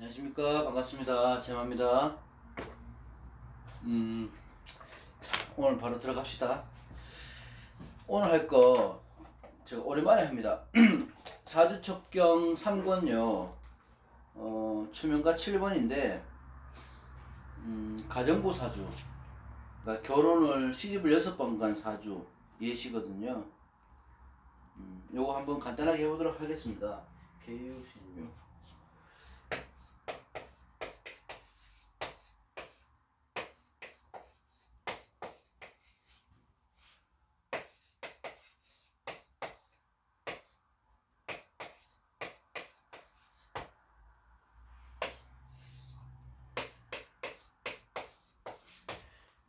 안녕하십니까. 반갑습니다. 제마입니다. 오늘 바로 들어갑시다. 오늘 할 거 제가 오랜만에 합니다. 사주첩경 3권요. 추명가 7번인데 가정부 사주, 그러니까 결혼을 시집을 6번 간 사주 예시거든요. 요거 한번 간단하게 해보도록 하겠습니다. 개유신유.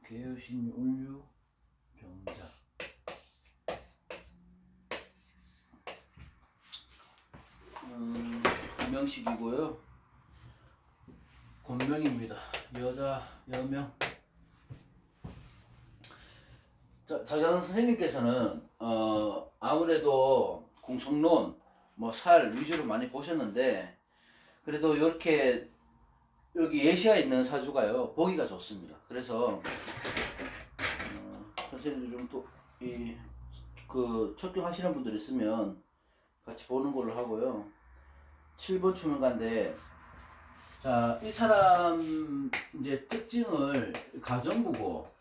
개유신유 운유 병자. 이명식이고요. 곤명입니다. 여자 여명. 자장 선생님께서는 아무래도 공성론 뭐 살 위주로 많이 보셨는데, 그래도 이렇게 여기 예시가 있는 사주가요 보기가 좋습니다. 그래서 선생님들 좀 또 그 척경하시는 분들 있으면 같이 보는 걸로 하고요. 7번 추명가인데, 자, 이 사람 이제 특징을 가정부고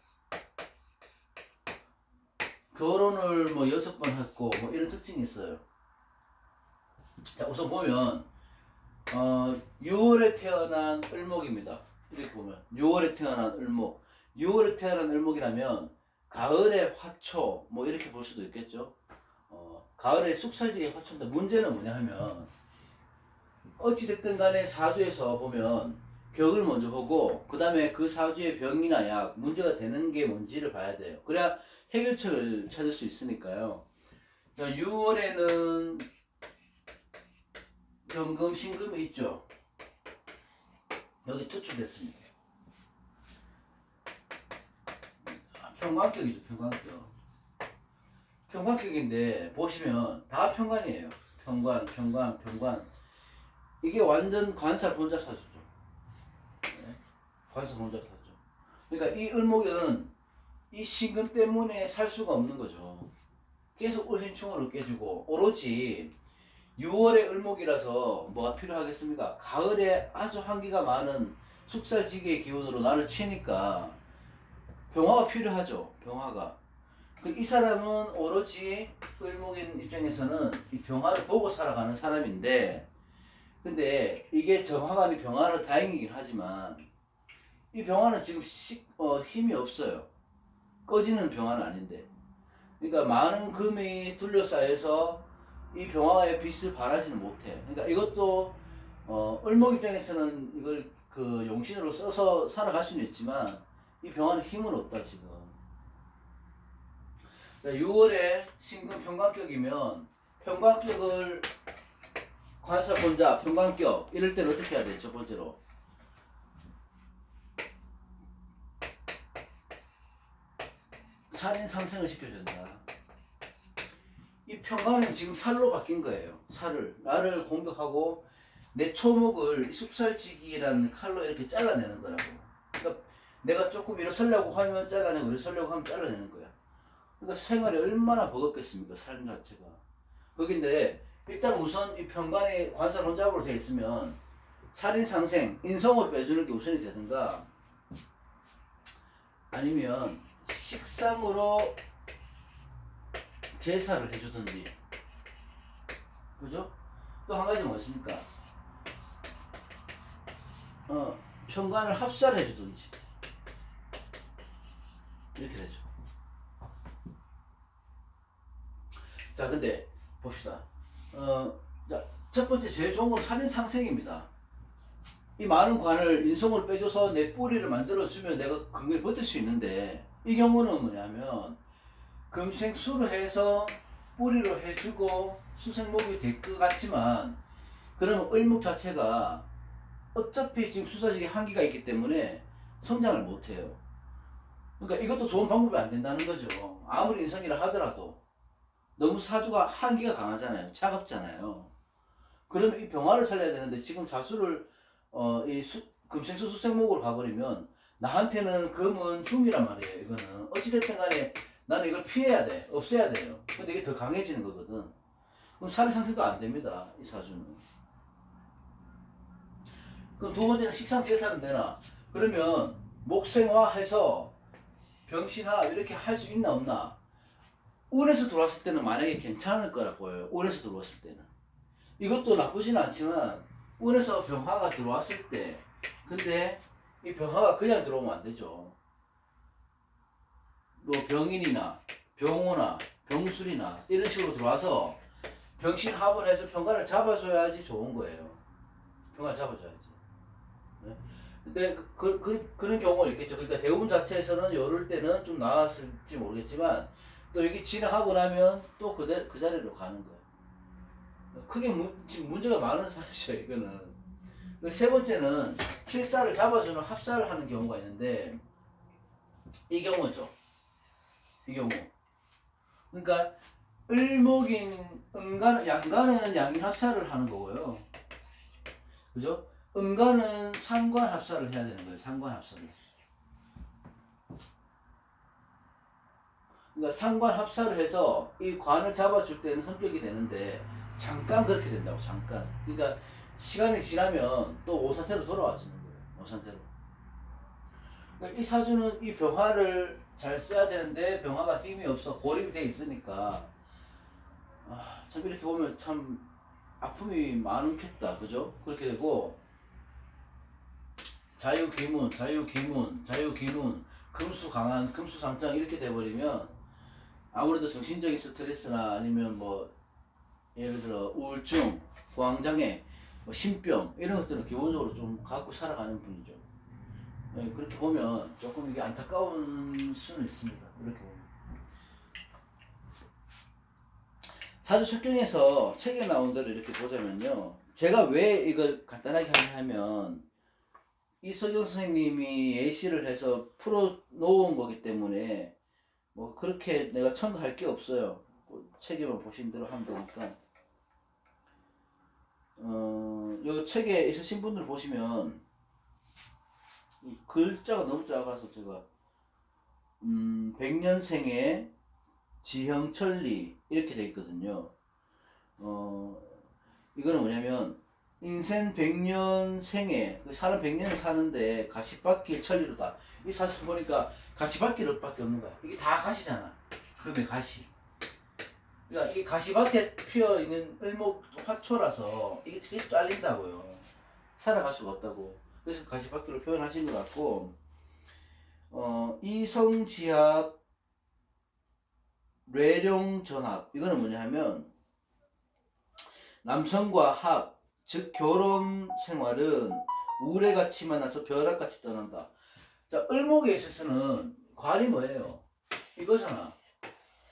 결혼을 뭐 6번 했고 뭐 이런 특징이 있어요. 자, 우선 보면 6월에 태어난 을목입니다. 이렇게 보면 6월에 태어난 을목. 6월에 태어난 을목이라면 가을에 화초 뭐 이렇게 볼 수도 있겠죠. 가을에 숙살지게 화초인데, 문제는 뭐냐 하면 어찌됐든 간에 사주에서 보면 격을 먼저 보고 그 다음에 그 사주의 병이나 약, 문제가 되는 게 뭔지를 봐야 돼요. 그래야 해결책을 찾을 수 있으니까요. 6월에는 경금, 신금이 있죠. 여기 투출됐습니다. 평관격이죠, 평관격. 평관격인데 보시면 다 평관이에요. 평관, 평관, 평관. 이게 완전 관살 혼자 사주죠. 네? 관살 혼자 사주. 그러니까 이 을목은 이 신금 때문에 살 수가 없는 거죠. 계속 을신충으로 깨지고, 오로지 6월의 을목이라서 뭐가 필요하겠습니까? 가을에 아주 한기가 많은 숙살지기의 기운으로 나를 치니까 병화가 필요하죠. 병화가. 이 사람은 오로지 을목인 입장에서는 이 병화를 보고 살아가는 사람인데, 근데 이게 정화감이 병화로 다행이긴 하지만 이 병화는 지금 힘이 없어요. 꺼지는 병화는 아닌데. 그러니까 많은 금이 둘러싸여서 이 병화의 빛을 발하지는 못해. 그러니까 이것도 을목 입장에서는 이걸 그 용신으로 써서 살아갈 수는 있지만 이 병화는 힘은 없다 지금. 6월에 신금 평관격이면 평관격을 관살 혼자 평관격 이럴 때는 어떻게 해야 돼? 첫 번째로 살인 상생을 시켜줘야 된다. 이 평관은 지금 살로 바뀐 거예요. 살을, 나를 공격하고 내 초목을 숙살지기라는 칼로 이렇게 잘라내는 거라고. 그러니까 내가 조금 일어서려고 하면 잘라내고 일어서려고 하면 잘라내는 거야. 그러니까 생활이 얼마나 버겁겠습니까, 삶 자체가. 거긴데 일단 우선 이 평관이 관살 혼잡으로 되어 있으면 살인상생, 인성을 빼주는 게 우선이 되든가, 아니면 식상으로 제사를 해주든지. 그죠? 또 한 가지 뭐 있습니까? 평관을 합사를 해주든지. 이렇게 되죠. 자, 근데 봅시다. 자, 첫 번째 제일 좋은 건 살인상생입니다. 이 많은 관을 인성으로 빼줘서 내 뿌리를 만들어주면 내가 근근히 버틸 수 있는데, 이 경우는 뭐냐면 금생수로 해서 뿌리로 해주고 수생목이 될 것 같지만, 그러면 을목 자체가 어차피 지금 수사직에 한기가 있기 때문에 성장을 못해요. 그러니까 이것도 좋은 방법이 안 된다는 거죠. 아무리 인성이라 하더라도 너무 사주가 한기가 강하잖아요. 차갑잖아요. 그러면 이 병화를 살려야 되는데 지금 자수를 금생수 수생목으로 가버리면 나한테는 금은 흉이란 말이에요. 이거는 어찌됐든 간에 나는 이걸 피해야 돼. 없애야 돼요. 근데 이게 더 강해지는 거거든. 그럼 사회 상승도 안 됩니다. 이 사주는. 그럼 두 번째는 식상제사는 되나? 그러면 목생화해서 병신화 이렇게 할 수 있나 없나? 운에서 들어왔을 때는 만약에 괜찮을 거라 보여요. 운에서 들어왔을 때는. 이것도 나쁘지는 않지만 운에서 병화가 들어왔을 때 근데 이 병화가 그냥 들어오면 안 되죠. 뭐 병인이나 병호나 병술이나 이런 식으로 들어와서 병신합을 해서 평간을 잡아줘야지 좋은 거예요. 평간을 잡아줘야지. 네? 근데 그런 경우가 있겠죠. 그러니까 대운 자체에서는 이럴 때는 좀 나았을지 모르겠지만 또 여기 진행하고 나면 또 그 자리로 가는 거예요. 크게 지금 문제가 많은 사실이죠. 이거는. 세 번째는 칠사를 잡아주는 합사를 하는 경우가 있는데 이 경우죠. 이 경우. 그러니까 을목인 양간은 양인 합사를 하는 거고요. 그죠? 음간은 상관 합사를 해야 되는 거예요. 상관 합사를. 그러니까 상관 합사를 해서 이 관을 잡아줄 때는 성격이 되는데 잠깐 그렇게 된다고. 잠깐. 그러니까 시간이 지나면 또 오산태로 돌아와주는 거예요. 오산태로. 그러니까 이 사주는 이 병화를 잘 써야 되는데 병화가 힘이 없어 고립이 돼 있으니까 참 이렇게 보면 참 아픔이 많겠다. 그죠? 그렇게 되고 자유기문, 금수강한, 금수상장 이렇게 돼버리면 아무래도 정신적인 스트레스나 아니면 뭐 예를 들어 우울증, 공황장애, 뭐 신병 이런 것들은 기본적으로 좀 갖고 살아가는 분이죠. 네, 그렇게 보면 조금 이게 안타까운 수는 있습니다. 이렇게 보면. 사주 속경에서 책에 나온 대로 이렇게 보자면요. 제가 왜 이걸 간단하게 하면 이석영 선생님이 예시를 해서 풀어 놓은 거기 때문에 뭐 그렇게 내가 첨가할 게 없어요. 책에만 보신 대로 하면 되니까. 요 책에 있으신 분들 보시면 이 글자가 너무 작아서 제가 백년생의 지형천리 이렇게 돼 있거든요. 이거는 뭐냐면 인생 100년 생에 사람 100년을 사는데 가시밭길 천리로다. 이 사실 보니까 가시밭길 밖에 없는 거야. 이게 다 가시잖아. 금의 가시. 그러니까 이 가시밭에 피어 있는 을목 화초라서 이게 계속 잘린다고요. 살아갈 수가 없다고. 그래서 가시밭길로 표현하신 것 같고, 이성지합 뇌룡전합 이거는 뭐냐 하면 남성과 합, 즉 결혼 생활은 우레같이 만나서 벼락같이 떠난다. 자, 을목에 있어서는 관이 뭐예요? 이거잖아.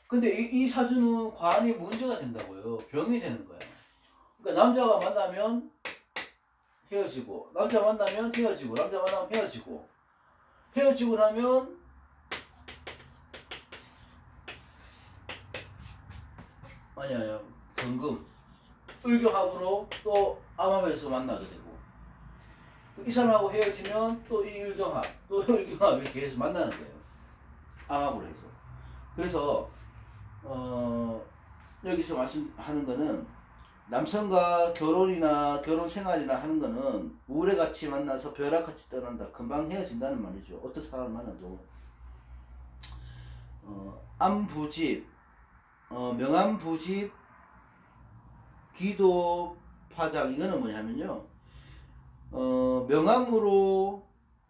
근데 이 사주는 관이 문제가 된다고요. 병이 되는 거야. 그러니까 남자가 만나면 헤어지고, 남자 만나면 헤어지고, 남자 만나면 헤어지고, 헤어지고 나면 아니야, 경금, 을교합으로 또 암합에서 만나게 되고, 이 사람하고 헤어지면 또 이 일경합, 또 일경합 이렇게 해서 만나는 거예요. 암합으로 해서. 그래서 여기서 말씀하는 거는 남성과 결혼이나 결혼 생활이나 하는 거는 우레같이 만나서 벼락같이 떠난다. 금방 헤어진다는 말이죠. 어떤 사람을 만나도. 암부집, 명암부집, 기도파장 이거는 뭐냐면요. 명암으로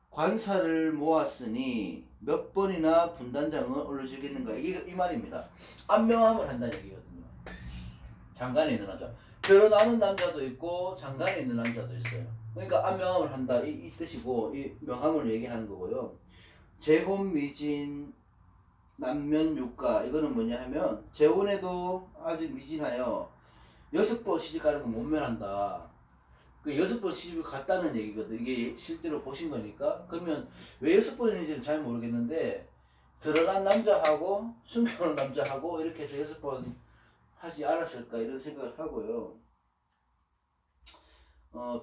관사를 모았으니 몇 번이나 분단장을 올려주겠는가 이게 이 말입니다. 암명함을 한다는 얘기거든요. 장간에 있는 남자. 결혼하는 남자도 있고 장간에 있는 남자도 있어요. 그러니까 암명함을 한다 이 뜻이고 이 명함을 얘기하는 거고요. 재혼미진 남면육가 이거는 뭐냐 하면 재혼에도 아직 미진하여 6번 시집가는 건 못 면한다. 그 6번 시집을 갔다는 얘기거든. 이게 실제로 보신 거니까. 그러면 왜 6번인지는 잘 모르겠는데 들어간 남자하고 숨겨놓은 남자하고 이렇게 해서 6번 하지 않았을까 이런 생각을 하고요.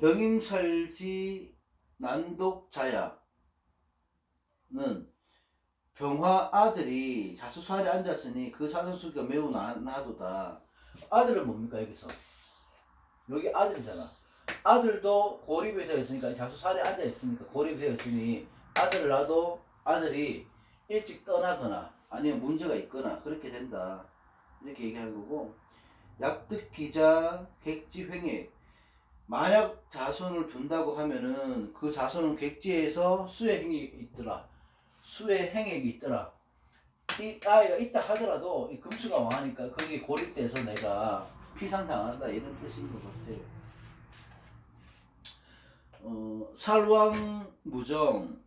병임살지 난독자야는 병화 아들이 자수살에 앉았으니 그 사선수가 매우 나도다. 아들은 뭡니까 여기서? 여기 아들이잖아. 아들도 고립이 되어 있으니까 자수살에 앉아 있으니까 고립이 되어 있으니 아들을 낳아도 아들이 일찍 떠나거나 아니면 문제가 있거나 그렇게 된다. 이렇게 얘기하는 거고, 약득기자 객지횡액, 만약 자손을 둔다고 하면은 그 자손은 객지에서 수혜행이 있더라. 수혜행액이 있더라. 이 아이가 있다 하더라도 이 금수가 왕하니까 거기에 고립돼서 내가 피상당한다 이런 뜻인 것 같아요. 살왕무정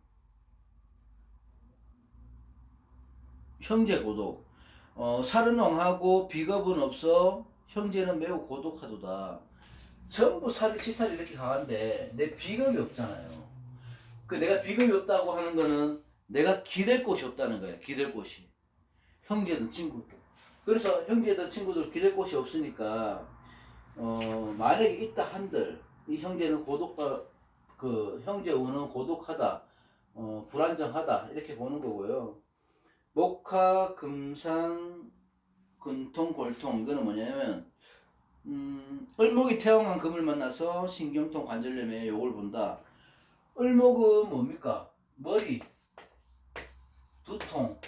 형제 고독. 살은 왕하고 비겁은 없어 형제는 매우 고독하도다. 전부 살이 치살이 이렇게 강한데 내 비겁이 없잖아요. 그 내가 비겁이 없다고 하는 거는 내가 기댈 곳이 없다는 거야. 기댈 곳이. 형제든 친구든. 그래서 형제든 친구들 기댈 곳이 없으니까 만약에 있다 한들 이 형제는 그 형제 우는 고독하다, 불안정하다 이렇게 보는 거고요. 목화 금상 근통 골통, 이거는 뭐냐면 을목이 태양한 금을 만나서 신경통 관절염에 요걸 본다. 을목은 뭡니까? 머리, 두통,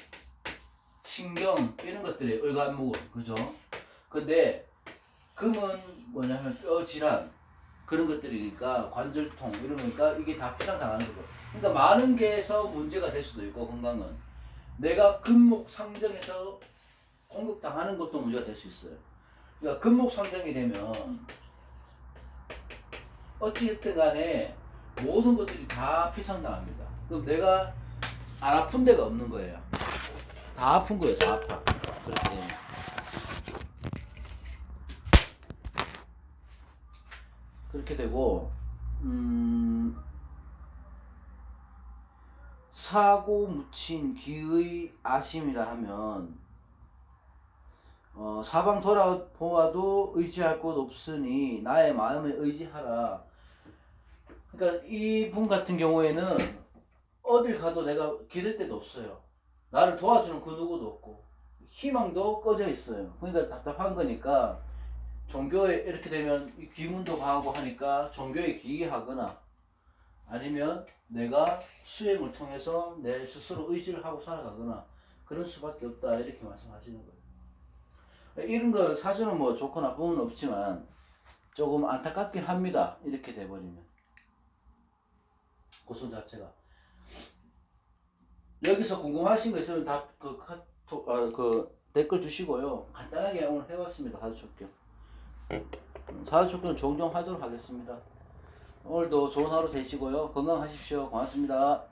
신경 이런 것들이 을간목은, 그죠? 근데 금은 뭐냐면 뼈 질환 그런 것들이니까, 관절통 이런 거니까 이게 다 피상 당하는 거고. 그러니까 많은 게에서 문제가 될 수도 있고, 건강은 내가 금목 상정에서 공격당하는 것도 문제가 될 수 있어요. 그러니까 금목 상정이 되면 어찌됐든 간에 모든 것들이 다 피상당합니다. 그럼 내가 안 아픈 데가 없는 거예요. 다 아픈 거예요. 다 아파. 그렇게 되면. 그렇게 되고, 사고 묻힌 기의 아심이라 하면, 사방 돌아보아도 의지할 곳 없으니 나의 마음에 의지하라. 그러니까 이분 같은 경우에는 어딜 가도 내가 기댈 데도 없어요. 나를 도와주는 그 누구도 없고 희망도 꺼져 있어요. 그러니까 답답한 거니까, 종교에 이렇게 되면 귀문도 가고 하니까 종교에 기이하거나 아니면 내가 수행을 통해서 내 스스로 의지를 하고 살아가거나 그럴 수밖에 없다 이렇게 말씀하시는 거예요. 이런 거 사실은 뭐 좋고 나쁨은 없지만 조금 안타깝긴 합니다. 이렇게 돼버리면 고소 자체가. 여기서 궁금하신 거 있으면 다 그 댓글 주시고요. 간단하게 오늘 해봤습니다. 가족촉경. 사주촉경 종종 하도록 하겠습니다. 오늘도 좋은 하루 되시고요. 건강하십시오. 고맙습니다.